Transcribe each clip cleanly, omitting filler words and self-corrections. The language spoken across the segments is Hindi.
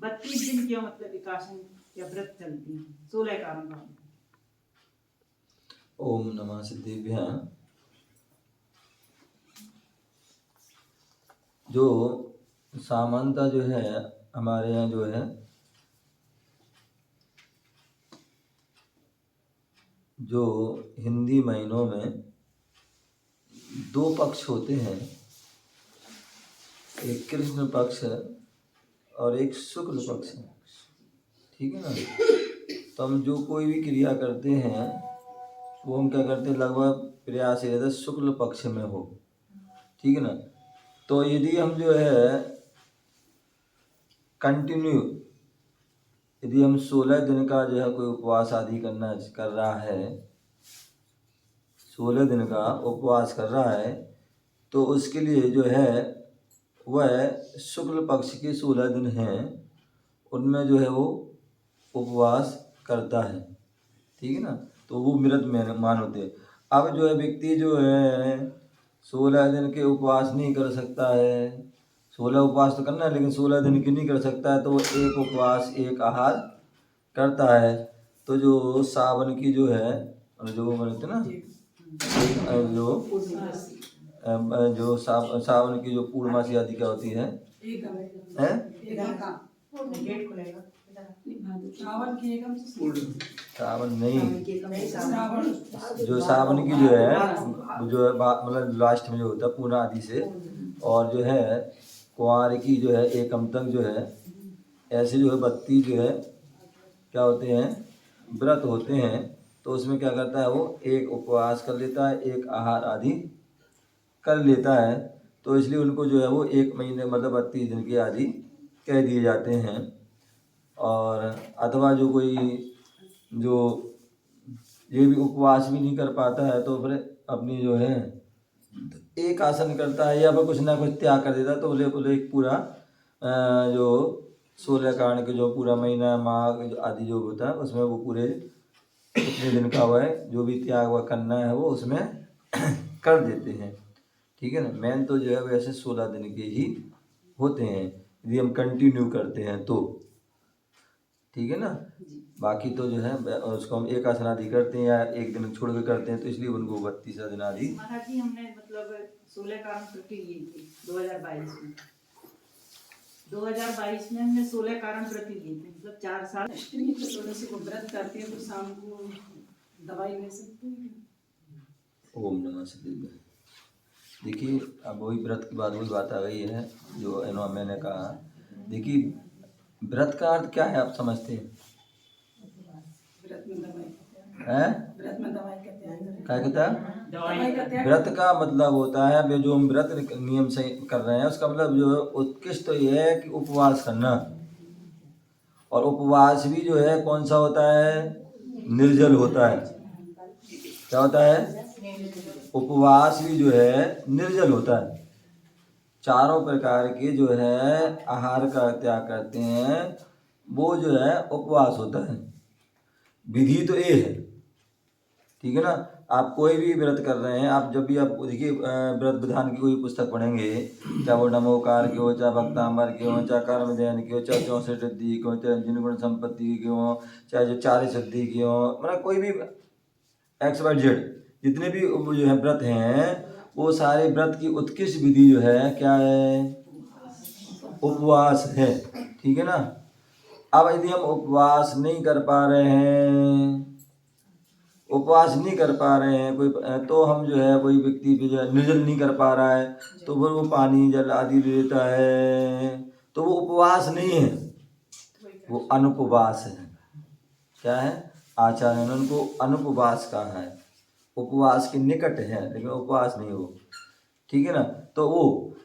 32 दिन क्यों मतलब एकासन या व्रत चलती है? 16 कारण का। ओम नमः सिद्धिभ्यां। जो सामान्यता जो है हमारे यहाँ जो है, जो हिंदी महीनों में 2 पक्ष होते हैं, एक कृष्ण पक्ष और एक शुक्ल पक्ष है। ठीक है ना। तो हम जो कोई भी क्रिया करते हैं वो हम क्या करते हैं, लगभग प्रयास ये रहता है शुक्ल पक्ष में हो। ठीक है ना। तो यदि हम जो है कंटिन्यू, यदि हम 16 दिन का जो है कोई उपवास आदि कर रहा है, 16 दिन का उपवास कर रहा है, तो उसके लिए जो है वह शुक्ल पक्ष के 16 दिन हैं, उनमें जो है वो उपवास करता है। ठीक है ना। तो वो मृत मान होते हैं। अब जो है व्यक्ति जो है 16 दिन के उपवास नहीं कर सकता है, 16 उपवास तो करना है लेकिन 16 दिन की नहीं कर सकता है, तो वो एक उपवास एक आहार करता है। तो जो सावन की जो है, जो बोलते ना, जो सावन की जो पूर्णमासी आदि क्या होती है, सावन नहीं, जो सावन की जो है मतलब लास्ट में जो होता है पूर्णा आदि से, और जो है कुंवार की जो है एकम तक जो है, ऐसे जो है 32 जो है क्या होते हैं, व्रत होते हैं। तो उसमें क्या करता है वो एक उपवास कर लेता है, एक आहार आदि कर लेता है। तो इसलिए उनको जो है वो 1 महीने मतलब 32 दिन के आदि कह दिए जाते हैं। और अथवा जो कोई जो ये भी उपवास भी नहीं कर पाता है, तो फिर अपनी जो है एक आसन करता है या फिर कुछ ना कुछ त्याग कर देता है। तो बोले पूरा जो 16 कारण के जो पूरा महीना माघ आदि जो होता है उसमें वो पूरे कितने दिन का हुआ है जो भी त्याग वह करना है वो उसमें कर देते हैं। ठीक है ना। मेन तो जो है वैसे 16 दिन के ही होते हैं यदि हम कंटिन्यू करते हैं तो। ठीक है ना। बाकी तो जो है उसको हम एक आसन आदि करते हैं या एक दिन छोड़ के करते हैं, तो इसलिए उनको 32 दिन आदि। महाराज जी हमने मतलब 16 कारण प्रति ली थी 2022 में। 2022 में हमने 16 कारण प्रति लिए थे, मतलब 4 साल। स्त्री तो थोड़े से व्रत करती है तो शाम को दवाई ले सकते हैं। ओम नमः शिवाय। देखिए अब वही व्रत की बात, वही बात आ गई है जो मैंने कहा। देखिए व्रत का अर्थ क्या है आप समझते हैं? व्रत में दवाई हैं? व्रत में दवाई का त्याग करें। क्या कहता है? दवाई का त्याग। व्रत का मतलब होता है वे जो हम व्रत नियम से कर रहे हैं उसका मतलब जो उत्कृष्ट तो ये है कि उपवास करना। और उपवास भी जो है कौन सा होता है? निर्जल होता है। क्या होता है? उपवास भी जो है निर्जल होता है। चारों प्रकार के जो है आहार का त्याग करते हैं, वो जो है उपवास होता है। विधि तो ये है। ठीक है ना। आप कोई भी व्रत कर रहे हैं, आप जब भी आप देखिए व्रत विधान की कोई पुस्तक पढ़ेंगे, चाहे वो नमोकार के हो, चाहे भक्तांबर के हो, चाहे कर्म जैन के हो, चाहे 64 सिद्धि के हो, चाहे जिनगुण संपत्ति के हो, चाहे जो 40 सिद्धि के हो, मतलब कोई भी XYZ जितने भी जो है व्रत हैं, वो सारे व्रत की उत्कृष्ट विधि जो है क्या है? उपवास है। ठीक है ना। अब यदि हम उपवास नहीं कर पा रहे हैं, उपवास नहीं कर पा रहे हैं कोई, तो हम जो है कोई व्यक्ति भी जो है निर्जल नहीं कर पा रहा है, तो फिर वो पानी जल आदि ले लेता है, तो वो उपवास नहीं है, वो अनुपवास है। क्या है? आचार्य ने उनको अनुपवास कहा है। उपवास के निकट है लेकिन उपवास नहीं हो। ठीक है ना। तो वो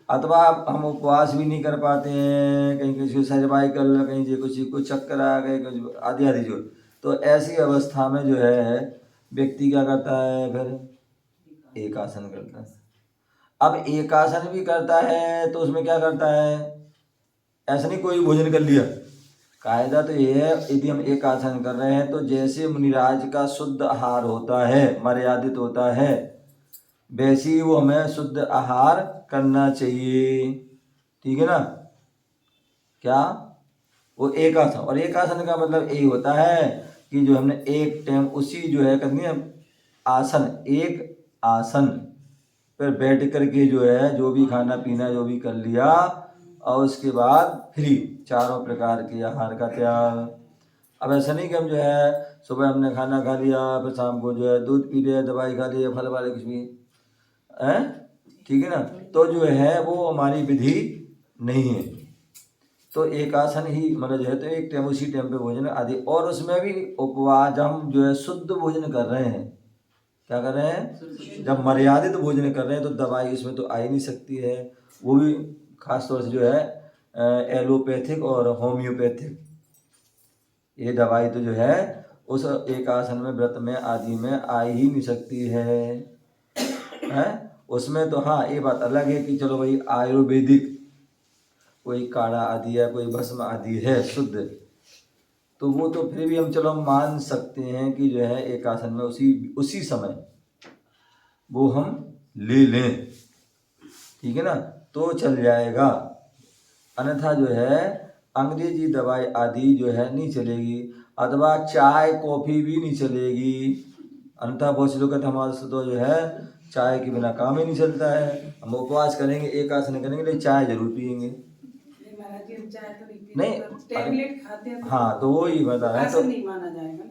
अथवा हम उपवास भी नहीं कर पाते हैं, कहीं किसी को सर्वाइकल, कहीं किसी को चक्कर आ गए, कुछ आदि आदि जो, तो ऐसी अवस्था में जो है व्यक्ति क्या करता है? फिर एक आसन करता है। अब एक आसन भी करता है तो उसमें क्या करता है? ऐसा नहीं कोई भोजन कर लिया। कायदा तो ये है यदि हम एक आसन कर रहे हैं तो जैसे मुनिराज का शुद्ध आहार होता है, मर्यादित होता है, वैसे ही वो हमें शुद्ध आहार करना चाहिए। ठीक है ना। क्या वो एक आसन। और एक आसन का मतलब यही होता है कि जो हमने एक टाइम उसी जो है करनी है आसन, एक आसन पर बैठ करके जो है जो भी खाना पीना जो भी कर लिया और उसके बाद फ्री, चारों प्रकार के आहार का त्याग। अब ऐसा नहीं कि हम जो है सुबह हमने खाना खा लिया फिर शाम को जो है दूध पी लिया, दवाई खा लिया, फल वाले कुछ भी है, ठीक है ना, तो जो है वो हमारी विधि नहीं है। तो एक आसन ही मतलब जो है तो एक टाइम उसी टाइम पे भोजन आदि। और उसमें भी उपवास, जब हम जो है शुद्ध भोजन कर रहे हैं, क्या कर रहे हैं, जब मर्यादित भोजन कर रहे हैं तो दवाई इसमें तो आ ही नहीं सकती है। वो भी खास तौर से जो है एलोपैथिक और होम्योपैथिक, ये दवाई तो जो है उस एक आसन में व्रत में आदि में आ ही नहीं सकती है? उसमें तो हाँ ये बात अलग है कि चलो भाई आयुर्वेदिक कोई काढ़ा आदि है, कोई भस्म आदि है शुद्ध, तो वो तो फिर भी हम चलो हम मान सकते हैं कि जो है एक आसन में उसी समय वो हम ले लें, ठीक है ना, तो चल जाएगा। अन्यथा जो है अंग्रेजी दवाई आदि जो है नहीं चलेगी, अथवा चाय कॉफ़ी भी नहीं चलेगी। अन्यथा बहुत से लोग कहते हमारे से तो जो है चाय के बिना काम ही नहीं चलता है, हम उपवास करेंगे एक आसन करेंगे लेकिन चाय जरूर पियेंगे। महाराज जी हम चाय तो नहीं पीते, नहीं, पर टैबलेट खाते हैं हाँ तो वो ही बता रहे हैं। तो आसन नहीं माना जाएगा।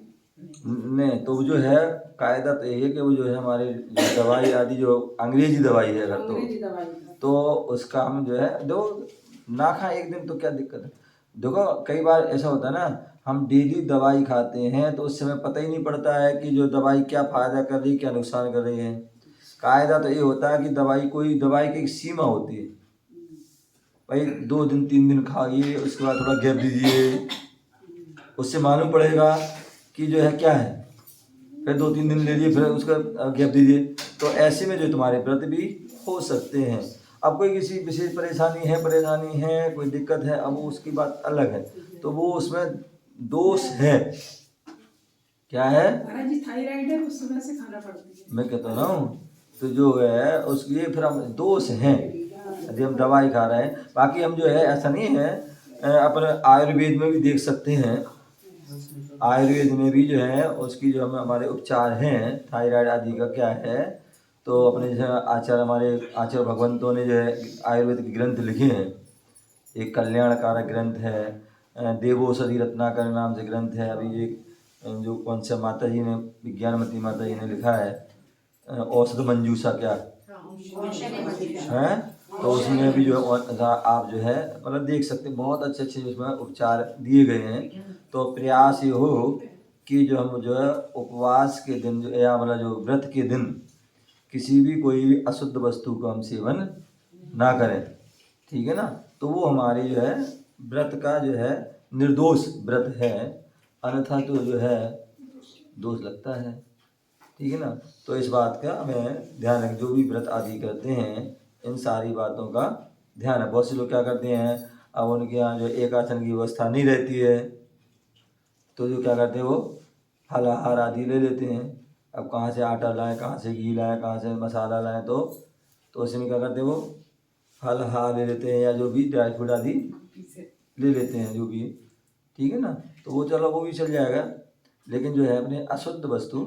नहीं तो जो है कायदा तो यही है कि वो जो है हमारे जो दवाई आदि जो अंग्रेजी दवाई है अगर अंग्रेजी दवाई तो उसका हम जो है दो ना खाएं एक दिन तो क्या दिक्कत है। देखो कई बार ऐसा होता है ना, हम डेली दवाई खाते हैं तो उस समय पता ही नहीं पड़ता है कि जो दवाई क्या फ़ायदा कर रही है क्या नुकसान कर रही है। कायदा तो ये होता है कि कोई दवाई की एक सीमा होती है, भाई 2 दिन 3 दिन खाइए उसके बाद थोड़ा गैप दीजिए, उससे मालूम पड़ेगा कि जो है क्या है, फिर 2-3 दिन ले लिए फिर उसका गैप दीजिए। तो ऐसे में जो तुम्हारे व्रत भी हो सकते हैं। अब कोई किसी विशेष परेशानी है कोई दिक्कत है, अब उसकी बात अलग है, तो वो उसमें दोष है। क्या है, महाराज जी थायराइड है, उस समय से खाना पड़ती है। मैं कहता हूँ तो जो है उसके फिर हम दोष हैं यदि हम दवाई खा रहे हैं। बाकी हम जो है ऐसा नहीं है, अपने आयुर्वेद में भी देख सकते हैं, आयुर्वेद में भी जो है उसकी जो हमारे उपचार हैं थायराइड आदि का क्या है। तो अपने जैसे हमारे आचार्य भगवंतों ने जो है आयुर्वेद के ग्रंथ लिखे हैं, एक कल्याणकारक ग्रंथ है, देवौषधि रत्नाकर नाम से ग्रंथ है। अभी एक जो कौन सा माता जी ने, विज्ञानमती माता जी ने लिखा है औषध मंजूषा क्या है, तो उसमें भी जो है आप जो है मतलब देख सकते हैं, बहुत अच्छे अच्छे उसमें उपचार दिए गए हैं। तो प्रयास ये हो कि जो हम जो है उपवास के दिन जो या मतलब जो व्रत के दिन किसी भी कोई भी अशुद्ध वस्तु का हम सेवन ना करें, ठीक है ना। तो वो हमारे जो है व्रत का जो है निर्दोष व्रत है, अन्यथा तो जो है दोष लगता है, ठीक है ना। तो इस बात का हमें ध्यान रखें, जो भी व्रत आदि करते हैं इन सारी बातों का ध्यान है। बहुत से लोग क्या करते हैं, अब उनके यहाँ जो एक आसन की व्यवस्था नहीं रहती है तो जो क्या करते हैं वो फल आहार आदि ले लेते हैं। अब कहाँ से आटा लाएं, कहाँ से घी लाएं, कहाँ से मसाला लाएं, तो उसमें क्या करते हैं वो फल आहार ले लेते हैं या जो भी ड्राई फ्रूट आदि ले लेते हैं जो भी, ठीक है ना। तो वो चलो वो भी चल जाएगा, लेकिन जो है अपने अशुद्ध वस्तु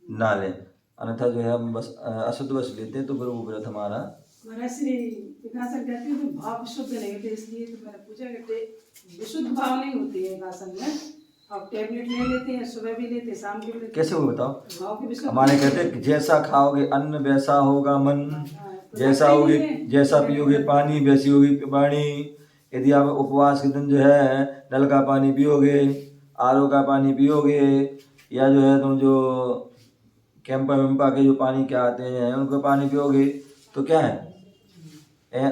ना लें, अन्यथा जो है हम बस अशुद्ध वस्तु लेते हैं तो फिर वो व्रत हमारा। महाराज श्री विकासन कहते हैं तो भाव शुद्ध नहीं होते, इसलिए तो मैंने पूछा कि विशुद्ध भाव नहीं होती है विकासन में। अब टैबलेट ले लेते हैं, सुबह भी लेते हैं शाम को भी लेते कैसे हो बताओ, भाव की विशुद्ध हमारे कहते हैं कि जैसा खाओगे अन्न वैसा होगा मन, जैसा होगे जैसा पियोगे पानी वैसी होगी वाणी। यदि आप उपवास के दिन जो है नल का पानी पियोगे, आरओ का पानी पियोगे, या जो है तुम जो कैंपा वेम्पा के जो पानी क्या आते हैं उनका पानी पियोगे तो क्या है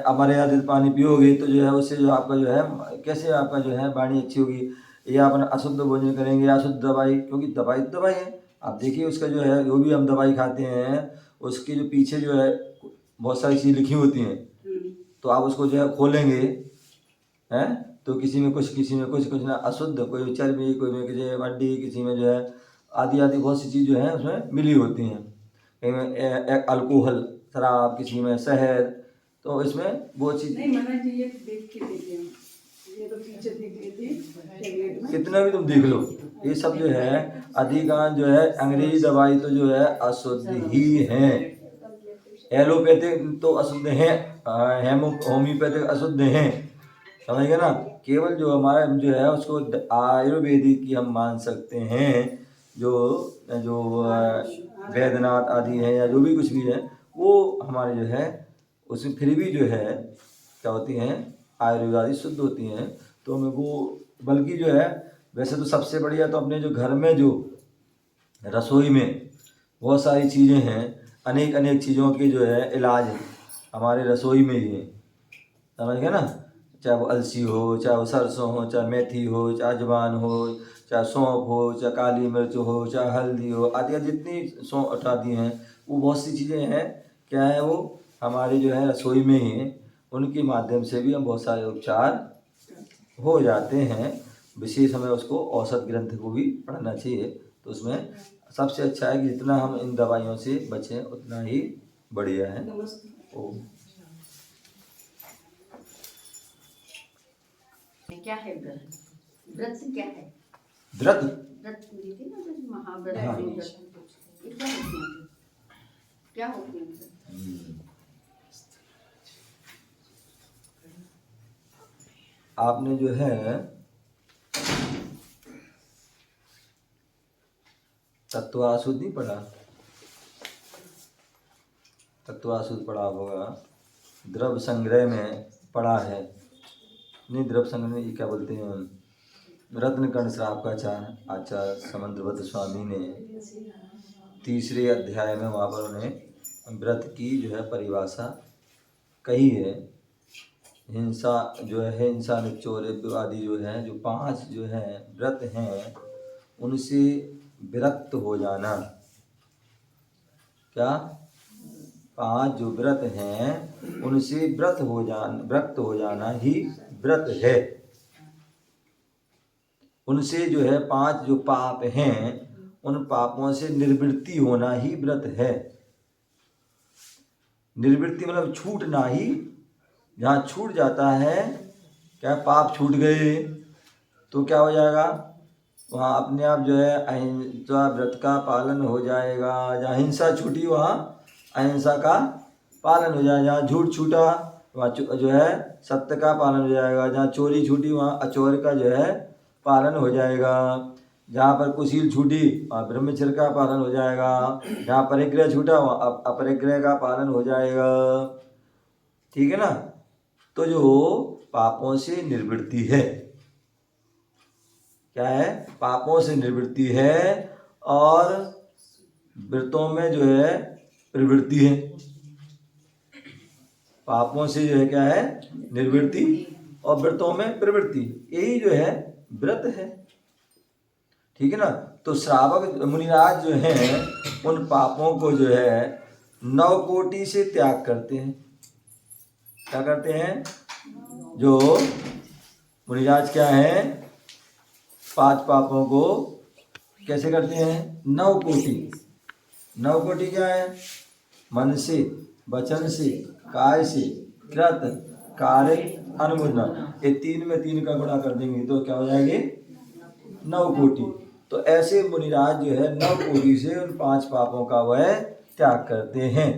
अमर्यादित पानी पियोगे तो जो है उससे जो आपका जो है कैसे आपका जो है वाणी अच्छी होगी। या अपन अशुद्ध भोजन करेंगे, अशुद्ध दवाई, क्योंकि दवाई तो दवाई है। आप देखिए उसका जो है जो भी हम दवाई खाते हैं उसके जो पीछे जो है बहुत सारी चीज़ लिखी होती हैं, तो आप उसको जो है खोलेंगे हैं तो किसी में कुछ ना अशुद्ध, कोई चर्बी, कोई में किसी में हड्डी, किसी में जो है आदि आदि बहुत सी चीज़ जो है उसमें मिली होती हैं। कहीं में अल्कोहल शराब, किसी में शहद, तो इसमें वो चीज़ नहीं। महाराज जी ये देख के देते हैं ये तो पीछे देख लेती टैबलेट में। कितना भी तुम देख लो, ये सब जो है अधिकांश जो है अंग्रेजी दवाई तो जो है अशुद्ध ही है। एलोपैथिक तो अशुद्ध है, होम्योपैथिक अशुद्ध है, समझ गए ना। केवल जो हमारा जो है उसको आयुर्वेदिक की हम मान सकते हैं, जो जो वैद्यनाथ आदि है या जो भी कुछ भी है वो हमारे जो है उसमें फिर भी जो है क्या होती हैं, आयुर्वेद शुद्ध होती हैं। तो हमें वो बल्कि जो है वैसे तो सबसे बढ़िया तो अपने जो घर में जो रसोई में बहुत सारी चीज़ें हैं, अनेक अनेक चीज़ों के जो है इलाज हमारे रसोई में ही है, समझ गए ना। चाहे वो अलसी हो, चाहे वो सरसों हो, चाहे मेथी हो, चाहे अजवाइन हो, चाहे सौंफ हो, चाहे काली मिर्च हो, चाहे हल्दी हो, आदि जितनी सौंफ उठाती हैं वो बहुत सी चीज़ें हैं, क्या है वो हमारे जो है रसोई में ही है। उनके माध्यम से भी हम बहुत सारे उपचार हो जाते हैं। विशेष हमें उसको औषध ग्रंथ को भी पढ़ना चाहिए। तो उसमें सबसे अच्छा है कि जितना हम इन दवाइयों से बचें उतना ही बढ़िया है। ओम। क्या है व्रत? व्रत क्या है? व्रत व्रत ली थी ना जैसे महाव्रत, हाँ। व्रत ये क्या होते हैं? क्या होते हैं? आपने जो है तत्वासुद नहीं पढ़ा? तत्वासुद पढ़ा होगा, द्रव्य संग्रह में पढ़ा है नहीं? द्रव्य संग्रह में ये क्या बोलते हैं, रत्नकर्ण श्राप का आचार्य समंद्रवत स्वामी ने 3रे अध्याय में वहाँ पर उन्हें व्रत की जो है परिभाषा कही है। हिंसा जो है, हिंसा निचोर आदि जो है, जो 5 जो है व्रत हैं उनसे विरक्त हो जाना। क्या? 5 जो व्रत हैं उनसे विरक्त हो जाना ही व्रत है। उनसे जो है 5 जो पाप हैं उन पापों से निर्वृत्ति होना ही व्रत है। निर्वृत्ति मतलब छूटना ही। जहाँ छूट जाता है, क्या पाप छूट गए तो क्या हो जाएगा, वहाँ अपने आप जो है अहिंसा व्रत का पालन हो जाएगा। जहाँ हिंसा छूटी वहाँ अहिंसा का पालन हो जाएगा। जहाँ झूठ छूटा वहाँ जो है सत्य का पालन हो जाएगा। जहाँ चोरी छूटी वहाँ अचोर का जो है पालन हो जाएगा। जहाँ पर कुशील छूटी वहाँ ब्रह्मचर्य का पालन हो जाएगा। जहाँ परिग्रह छूटा वहाँ अपरिग्रह का पालन हो जाएगा। ठीक है ना। तो जो पापों से निवृत्ति है, क्या है, पापों से निवृत्ति है और व्रतों में जो है प्रवृत्ति है। पापों से जो है क्या है, निवृत्ति और व्रतों में प्रवृत्ति, यही जो है व्रत है। ठीक है ना। तो श्रावक मुनिराज जो हैं उन पापों को जो है 9 कोटि से त्याग करते हैं। क्या करते हैं? जो मुनिराज क्या है 5 पापों को कैसे करते हैं? 9 कोटि। 9 कोटि क्या है? मन से, वचन से, काय से, कृत, कार्य, अनुमोदन। ये 3 में 3 का गुणा कर देंगे तो क्या हो जाएंगे? 9 कोटि। तो ऐसे मुनिराज जो है 9 कोटि से उन 5 पापों का वह त्याग करते हैं।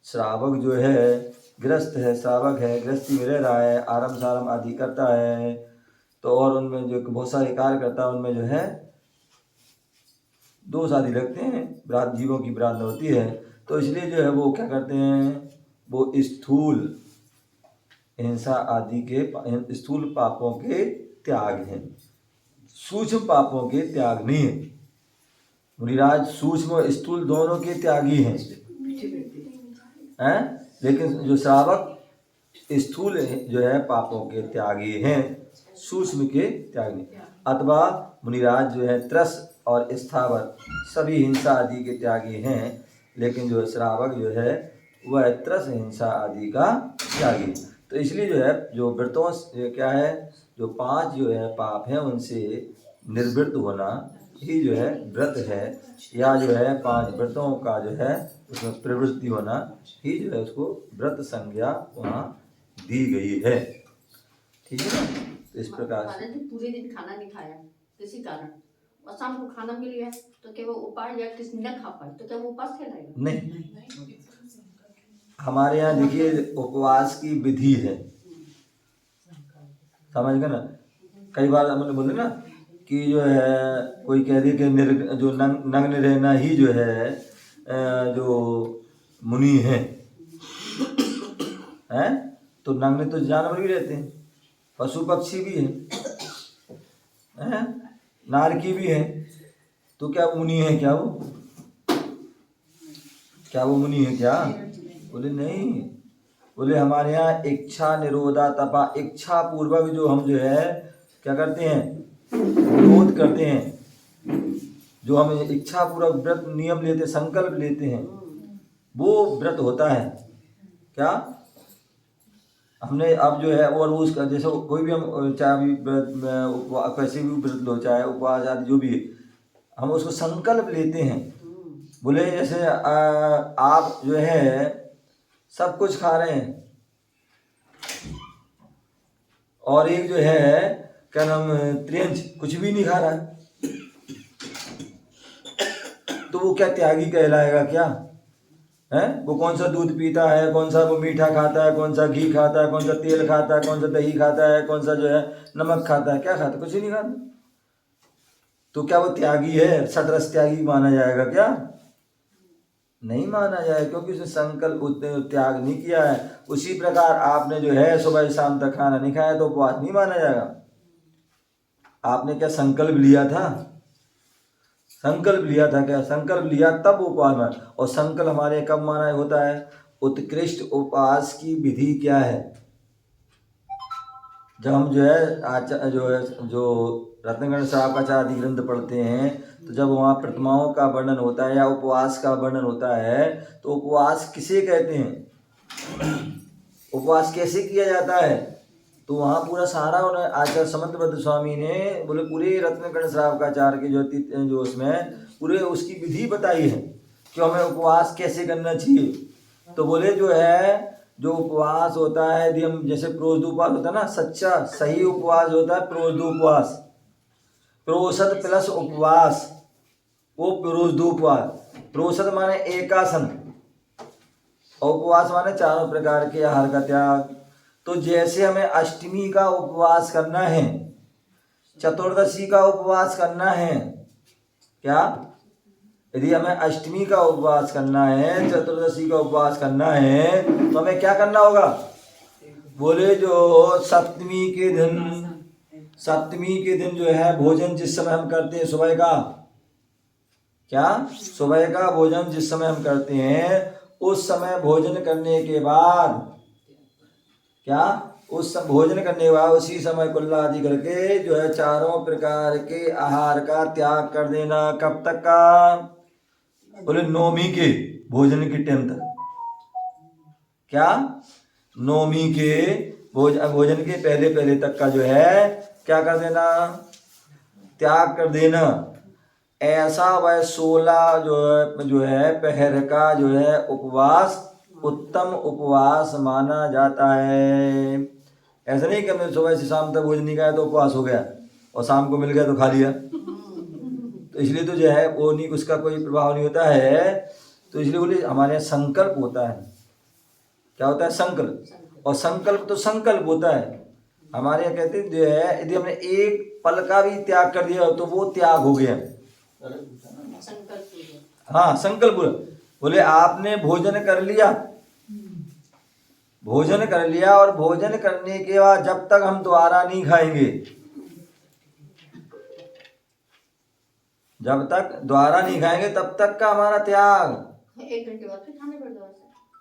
श्रावक जो है ग्रस्त है, श्रावक है, गृहस्थी में रह रहा है, आरम सारम आदि करता है, तो और उनमें जो बहुत सारे कार्य करता है उनमें जो है दोष आदि लगते हैं, जीवों की प्रार्थना होती है। तो इसलिए जो है वो क्या करते हैं, वो स्थूल हिंसा आदि के स्थूल पापों के त्याग हैं, सूक्ष्म पापों के त्याग नहीं है। मुनिराज सूक्ष्म स्थूल दोनों के त्यागी हैं, लेकिन जो श्रावक स्थूल जो है पापों के त्यागी हैं, सूक्ष्म के त्यागी। अथवा मुनिराज जो है त्रस और स्थावर सभी हिंसा आदि के त्यागी हैं, लेकिन जो श्रावक जो है वह त्रस हिंसा आदि का त्यागी। तो इसलिए जो है जो व्रतों क्या है, जो 5 जो है पाप हैं उनसे निर्वृत्त होना ही जो है व्रत है, या जो है 5 व्रतों का जो है उसमें प्रवृत्ति होना ही जो है उसको व्रत संज्ञा वहाँ दी गई है। ठीक है ना। तो इस प्रकार से महाराज जी पूरे दिन खाना नहीं खाया किसी कारण और शाम को खाना मिल गया तो क्या वो उपास या किसी न खा पाए तो क्या वो उपास कहलाएगा? नहीं, हमारे यहाँ देखिए उपवास की विधि है, समझ गए ना। कई बार हमने बोले ना कि जो है कोई कह दे कि जो नग्न रहना ही जो है जो मुनि है तो नग्न तो जानवर भी रहते हैं, पशु पक्षी भी हैं, नारकी भी है, तो क्या मुनि है क्या वो? क्या वो मुनि है क्या? बोले नहीं, बोले हमारे यहाँ इच्छा निरोधा तपा, इच्छा पूर्वक जो हम जो है क्या करते हैं, विरोध करते हैं, जो हम इच्छा पूर्वक व्रत नियम लेते, संकल्प लेते हैं, वो व्रत होता है। क्या हमने अब जो है और उसका जैसे कोई भी हम चाहे भी व्रत कैसे भी व्रत लो, चाहे उपवास आदि जो भी, हम उसको संकल्प लेते हैं। बोले जैसे आप जो है सब कुछ खा रहे हैं और एक जो है क्या नाम त्रियंच कुछ भी नहीं खा रहा है, तो वो क्या त्यागी कहलाएगा क्या? है वो कौन सा दूध पीता है, कौन सा वो मीठा खाता है, कौन सा घी खाता है, कौन सा तेल खाता है, कौन सा दही खाता है, कौन सा जो है नमक खाता है, क्या खाता है? कुछ ही नहीं खाता। तो क्या वो त्यागी है? सतरस त्यागी माना जाएगा क्या? नहीं माना जाए, क्योंकि उसने संकल्प त्याग नहीं किया है। उसी प्रकार आपने जो है सुबह शाम तक खाना नहीं खाया तो उपवास नहीं माना जाएगा। आपने क्या संकल्प लिया था? संकल्प लिया था क्या? संकल्प लिया तब उपवास माना। और संकल्प हमारे कब माना होता है? उत्कृष्ट उपवास की विधि क्या है? जब हम जो है जो रत्नगण साहब का आदि ग्रंथ पढ़ते हैं तो जब वहाँ प्रतिमाओं का वर्णन होता है या उपवास का वर्णन होता है तो उपवास किसे कहते हैं, उपवास कैसे किया जाता है, तो वहाँ पूरा सारा उन्हें आचार्य समंतभद्र स्वामी ने बोले पूरे रत्नगण श्रावकाचार्य के जो उसमें पूरे उसकी विधि बताई है कि हमें उपवास कैसे करना चाहिए। तो बोले जो है जो उपवास होता है यदि हम जैसे प्रोषद उपवास होता है ना, सच्चा सही उपवास होता है प्रोषद उपवास, प्रोषद प्लस उपवास, वो प्रोषद उपवास। प्रोषद माने एकासन और उपवास माने चारों प्रकार के आहार का त्याग। तो जैसे हमें अष्टमी का उपवास करना है, चतुर्दशी का उपवास करना है, क्या यदि हमें अष्टमी का उपवास करना है, चतुर्दशी का उपवास करना है तो हमें क्या करना होगा? बोले जो सप्तमी के दिन जो है भोजन जिस समय हम करते हैं सुबह का, क्या सुबह का भोजन जिस समय हम करते हैं उस समय भोजन करने के बाद क्या उस भोजन करने के बाद उसी समय कुल्ला आदि करके जो है चारों प्रकार के आहार का त्याग कर देना। कब तक का? बोले नौमी के भोजन के टाइम तक। क्या नौमी के भोजन के पहले तक का जो है क्या कर देना? त्याग कर देना। ऐसा वह 16 जो है पहर का जो है उपवास उत्तम उपवास माना जाता है। ऐसा नहीं कि हमने सुबह से शाम तक भोजन नहीं खाया तो उपवास हो गया और शाम को मिल गया तो खा लिया, तो इसलिए तो जो है वो नहीं, उसका कोई प्रभाव नहीं होता है। तो इसलिए बोले हमारे यहाँ संकल्प होता है। क्या होता है? संकल्प। और संकल्प तो संकल्प होता है। हमारे यहाँ कहते हैं जो है यदि हमने एक पल का भी त्याग कर दिया तो वो त्याग हो गया। हाँ संकल्प बोले आपने भोजन कर लिया, भोजन कर लिया और भोजन करने के बाद जब तक हम दोबारा नहीं खाएंगे, जब तक दोबारा नहीं खाएंगे तब तक का हमारा त्याग। 1 घंटे बाद फिर खाने पड़ जाओ।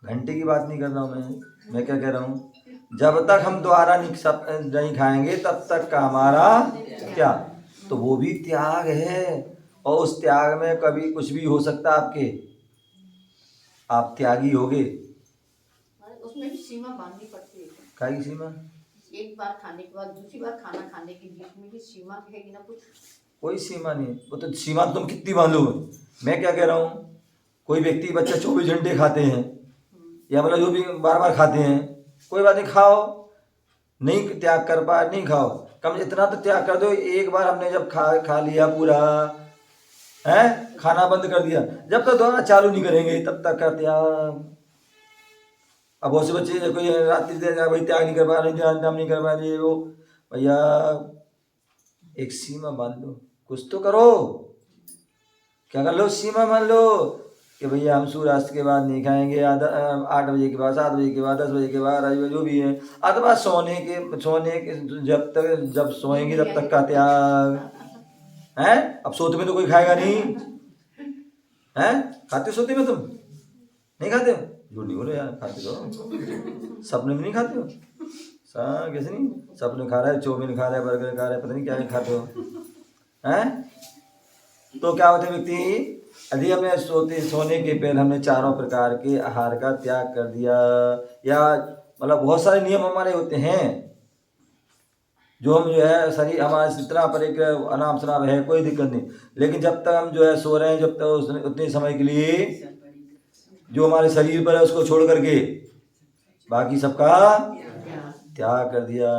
घंटे की बात नहीं कर रहा हूँ मैं क्या कह रहा हूँ, जब तक हम दोबारा नहीं खाएंगे तब तक का हमारा त्याग। तो वो भी त्याग है और उस त्याग में कभी कुछ भी हो सकता है आपके, आप त्यागी होगे। उसमें भी सीमा बांधनी पड़ती है। क्या की सीमा? एक बार खाने के बाद दूसरी बार खाना खाने के बीच में भी सीमा है ना? कुछ कोई सीमा नहीं। वो तो सीमा तुम कितनी बांधोगे। मैं क्या कह रहा हूँ, कोई व्यक्ति बच्चा 24 घंटे खाते हैं या मतलब जो भी बार बार खाते हैं, कोई बात नहीं, खाओ, नहीं त्याग कर पाए नहीं खाओ, कम इतना तो त्याग कर दो। एक बार हमने जब खा लिया पूरा है, खाना बंद कर दिया, जब तक दोबारा चालू नहीं करेंगे तब तक का त्याग। अब बहुत से बच्चे कोई रात्रि दे भाई त्याग नहीं कर पा रहे, ध्यान नहीं कर पा रहे, वो भैया एक सीमा मान लो, कुछ तो करो। क्या कर लो? सीमा मान लो कि भैया हम सूर्यास्त के बाद नहीं खाएंगे, 8 बजे के बाद, 7 बजे के बाद, 10 बजे के बाद, जो भी है, अथवा सोने के जब सोएंगे तब तक का त्याग है। अब सोते में तो कोई खाएगा नहीं है। खाते सोते में तुम नहीं खाते हो? झूठ नहीं बोलो यार, खाते तो सपने में नहीं खाते हो? कैसे नहीं? सपने खा रहा है, चौमिन खा रहा है, बर्गर खा रहा है, पता नहीं क्या खाते हो हैं। तो क्या होता है व्यक्ति, यदि हमने सोने के पहले हमने चारों प्रकार के आहार का त्याग कर दिया, या मतलब बहुत सारे नियम हमारे होते हैं जो हम जो है शरीर हमारा इतना पर एक आराम शराब है, कोई दिक्कत नहीं, लेकिन जब तक हम जो है सो रहे हैं, जब तक उतने समय के लिए जो हमारे शरीर पर है उसको छोड़ करके बाकी सबका त्याग कर दिया।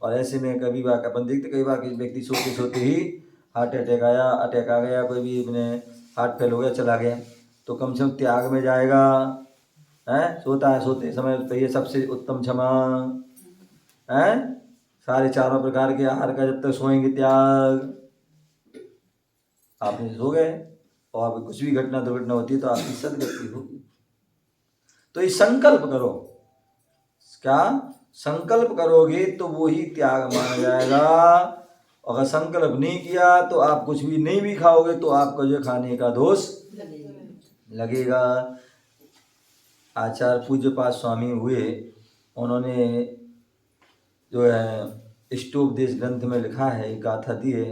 और ऐसे में कभी बार अपन देखते, कई बार व्यक्ति सोते सोते ही हार्ट अटैक आ गया, कोई भी अपने हार्ट फेल हो गया, चला गया, तो कम से कम त्याग में जाएगा है। सोते समय तो ये सबसे उत्तम क्षमा है। सारे चारों प्रकार के आहार का जब तक सोएंगे त्याग, आपने सो गए और कुछ भी घटना दुर्घटना होती है तो आपकी सदगति होगी। तो ये संकल्प करो, क्या संकल्प करोगे तो वो ही त्याग माना जाएगा। अगर संकल्प नहीं किया तो आप कुछ भी नहीं भी खाओगे तो आपका जो खाने का दोष लगेगा। आचार्य पूज्यपाद स्वामी हुए, उन्होंने जो है इष्टोपदेश ग्रंथ में लिखा है, एक गाथा दी है,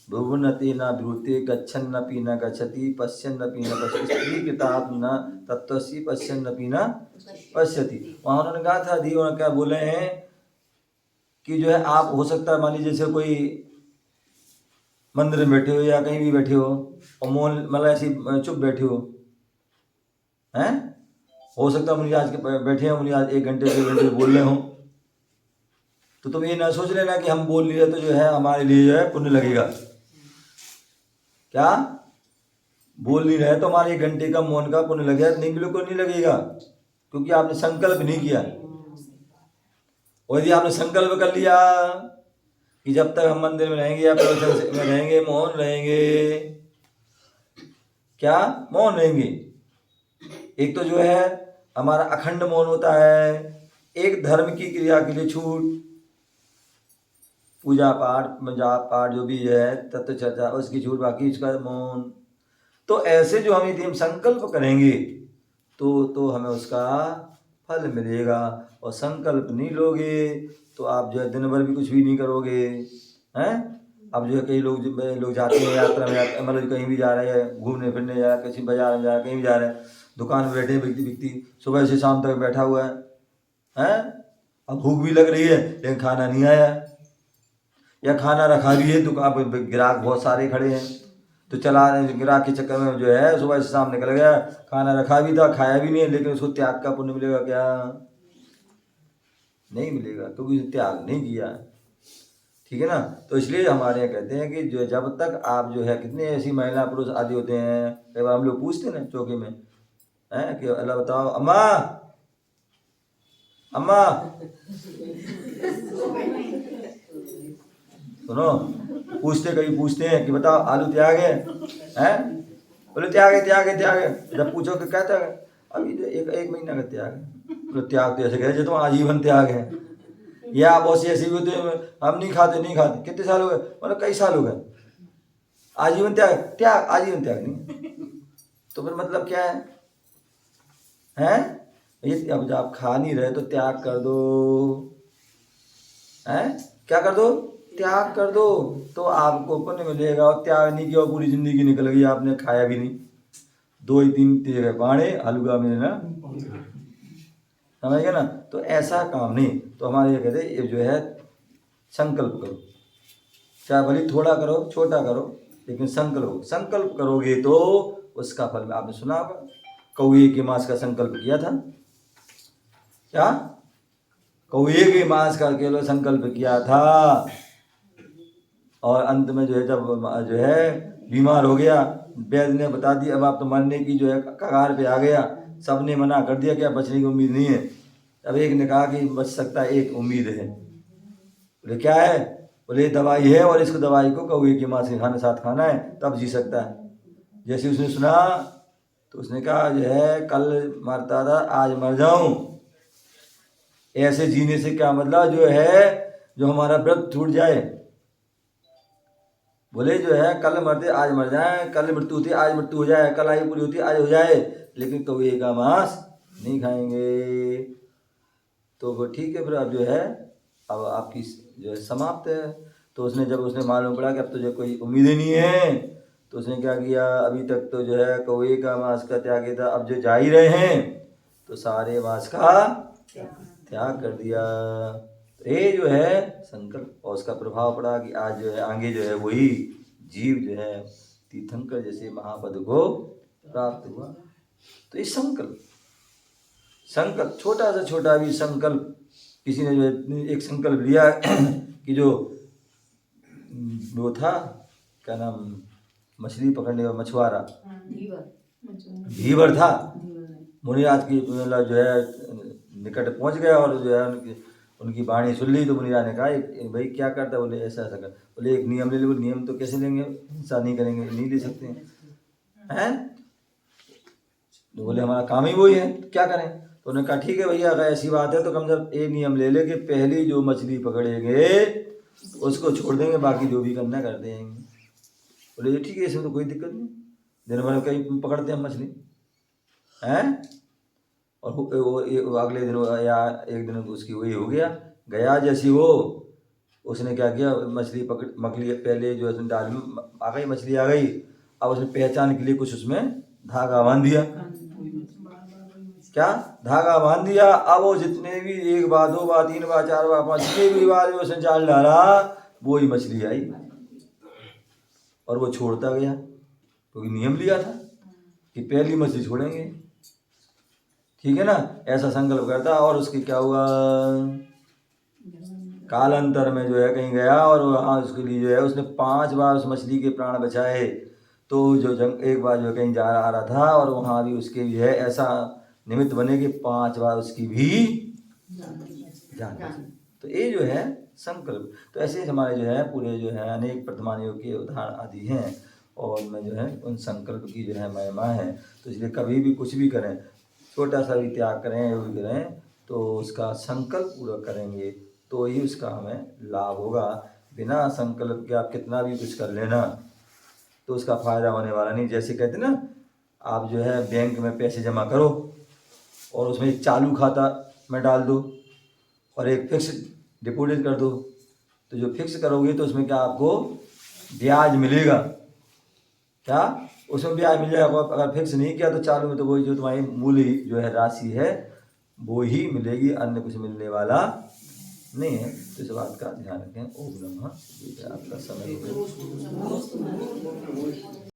भुवनति न ब्रूते गच्छन्नपि न गच्छति पश्यन्नपि न पश्यति किताब न तत्वसी पश्यन्नपि न पश्यति। वहाँ उन्होंने गाथा दी, उन्होंने क्या बोले हैं कि जो है आप हो सकता है मान लीजिए जैसे कोई मंदिर में बैठे हो या कहीं भी बैठे हो और मौन मतलब ऐसी चुप बैठे हैं, हो सकता है मुझे आज के बैठे हैं, मुझे आज 1 घंटे 2 घंटे बोल रहे हो, तो तुम ये ना सोच लेना कि हम बोल लिए तो जो है हमारे लिए जो है पुण्य लगेगा। क्या बोल नहीं रहे तो हमारे 1 घंटे का मौन का पुण्य लगेगा? नहीं, बिल्कुल नहीं लगेगा, क्योंकि आपने संकल्प नहीं किया। और यदि आपने संकल्प कर लिया कि जब तक हम मंदिर में रहेंगे या प्रवचन में रहेंगे, मौन रहेंगे, क्या मौन रहेंगे, एक तो जो है हमारा अखंड मौन होता है, एक धर्म की क्रिया के लिए छूट, पूजा पाठ जाप पाठ जो भी है तत्व चर्चा उसकी छूट, बाकी इसका मौन। तो ऐसे जो हम यदि हम संकल्प करेंगे तो हमें उसका फल मिलेगा। और संकल्प नहीं लोगे तो आप जो है दिन भर भी कुछ भी नहीं करोगे हैं। अब जो है कई लोग जाते हैं यात्रा में, मतलब कहीं भी जा रहे हैं, घूमने फिरने जा रहे हैं, किसी बाजार में जा रहे हैं, कहीं भी जा रहे हैं, दुकान में बैठे व्यक्ति सुबह से शाम तक बैठा हुआ है। अब भूख भी लग रही है लेकिन खाना नहीं आया, या खाना रखा भी है, दुकान पर ग्राहक बहुत सारे खड़े हैं, तो चला ग्राहक के चक्कर में जो है सुबह से शाम निकल गया, खाना रखा भी था, खाया भी नहीं है, लेकिन उसको त्याग का पुण्य मिलेगा क्या? नहीं मिलेगा, क्योंकि त्याग नहीं किया। ठीक है ना। तो इसलिए हमारे यहाँ कहते हैं कि जो जब तक आप जो है, कितने ऐसी महिला पुरुष आदि होते हैं, कई बार हम लोग पूछते हैं ना चौके में हैं कि अल्लाह बताओ अम्मा अम्मा सुनो, कभी पूछते हैं कि बताओ आलू त्याग है हैं? बोले त्याग है। जब पूछो कि क्या त्याग है? अभी तो एक महीना का त्याग है। बोले त्याग तो ऐसे कहे तो आजीवन त्याग है, या बहुत ऐसे भी होते हैं हम नहीं खाते। कितने साल हो गए? मतलब कई साल हो गए। आजीवन त्याग आजीवन त्याग नहीं, तो फिर मतलब क्या है? ये अब जब आप खा नहीं रहे तो त्याग कर दो, हैं? क्या कर दो? त्याग कर दो, तो आपको पुण्य मिलेगा। और त्याग नहीं किया, पूरी जिंदगी निकल गई, आपने खाया भी नहीं, 2-3 तेरे बाणे हलवा में ना, समझ गए ना। तो ऐसा काम नहीं। तो हमारे ये कहते ये जो है संकल्प करो, चाहे भले थोड़ा करो छोटा करो, लेकिन संकल्प करोगे तो उसका फल। आपने सुना होगा कौए के मांस का संकल्प किया था, क्या कौए के मांस का केवल संकल्प किया था और अंत में जो है जब जो है बीमार हो गया, वैद्य ने बता दिया अब आप तो मरने की जो है कगार पे आ गया, सब ने मना कर दिया कि अब बचने की उम्मीद नहीं है। अब एक ने कहा कि बच सकता है, एक उम्मीद है। बोले क्या है? बोले दवाई है और इसको दवाई को कौवे की मांस के खाने साथ खाना है तब जी सकता है। जैसे उसने सुना तो उसने कहा जो है कल मरता था आज मर जाऊं, ऐसे जीने से क्या मतलब जो है जो हमारा व्रत छूट जाए। बोले जो है कल मरते आज मर जाए, कल मृत्यु होती आज मृत्यु हो जाए, कल आयु पूरी होती आज हो जाए, लेकिन कौवे का मांस नहीं खाएंगे। तो वो ठीक है फिर अब जो है अब आपकी जो है समाप्त है। तो उसने जब उसने मालूम पड़ा कि अब तो जो कोई उम्मीद ही नहीं है तो उसने क्या किया, अभी तक तो जो है कौवे का मांस का त्याग था, अब जो जा ही रहे हैं तो सारे मांस का त्याग कर दिया। तो ये जो है संकल्प और उसका प्रभाव पड़ा कि आज जो है आगे जो है वही जीव जो है तीर्थंकर जैसे महापद को प्राप्त हुआ। तो ये संकल्प छोटा सा छोटा भी संकल्प, किसी ने जो है एक संकल्प लिया कि जो वो था क्या नाम मछली पकड़ने का मछुआरा धीवर था, मुनिराज की मतलब जो है निकट पहुंच गया और जो है उनकी वाणी सुन ली। तो मुनिराज ने कहा भाई क्या करता है? बोले ऐसा ऐसा कर। बोले एक नियम ले लो। नियम तो कैसे लेंगे, हिंसा नहीं करेंगे, नहीं ले सकते हैं। तो बोले हमारा काम ही वही है, क्या करें? तो उन्होंने कहा ठीक है भैया अगर ऐसी बात है तो कम से कम एक नियम ले ले कि पहली जो मछली पकड़ेंगे उसको छोड़ देंगे, बाकी जो भी करना कर देंगे। बोले ठीक है इसमें तो कोई दिक्कत नहीं, दिन भर कहीं पकड़ते हैं मछली हैं। और वो अगले दिन या एक दिन उसकी वही हो गया जैसी वो उसने क्या किया मछली मछली पहले जो है डाल में आ गई, मछली आ गई। अब उसने पहचान के लिए कुछ उसमें धागा बांध दिया, क्या धागा बांध दिया। अब वो जितने भी एक बार दो बार तीन बार चार बार पांच जितने भी बार उसने जाल डाला वो ही मछली आई और वो छोड़ता गया क्योंकि नियम लिया था कि पहली मछली छोड़ेंगे, ठीक है ना। ऐसा संकल्प करता और उसके क्या हुआ कालांतर में जो है कहीं गया और वहाँ उसके लिए जो है उसने 5 बार उस मछली के प्राण बचाए। तो जो एक बार जो कहीं जा रहा था और वहाँ भी उसके जो है ऐसा निमित्त बने कि 5 बार उसकी भी जान बची। तो ये जो है संकल्प। तो ऐसे हमारे जो है पूरे जो है अनेक वर्तमान योग के उदाहरण आदि हैं और मैं जो है उन संकल्प की जो है महिमा है। तो इसलिए कभी भी कुछ भी करें, छोटा सा भी त्याग करें योग करें तो उसका संकल्प पूरा करेंगे तो ही उसका हमें लाभ होगा। बिना संकल्प के आप कितना भी कुछ कर लेना तो उसका फ़ायदा होने वाला नहीं। जैसे कहते ना आप जो है बैंक में पैसे जमा करो और उसमें एक चालू खाता में डाल दो और एक फिक्स डिपॉजिट कर दो, तो जो फिक्स करोगे तो उसमें क्या आपको ब्याज मिलेगा, क्या उसमें ब्याज मिल जाएगा। अगर फिक्स नहीं किया तो चालू में तो वही जो तुम्हारी मूल जो है राशि है वो ही मिलेगी, अन्य कुछ मिलने वाला नहीं है। तो इस बात का ध्यान रखें। ओम नमः। आपका समय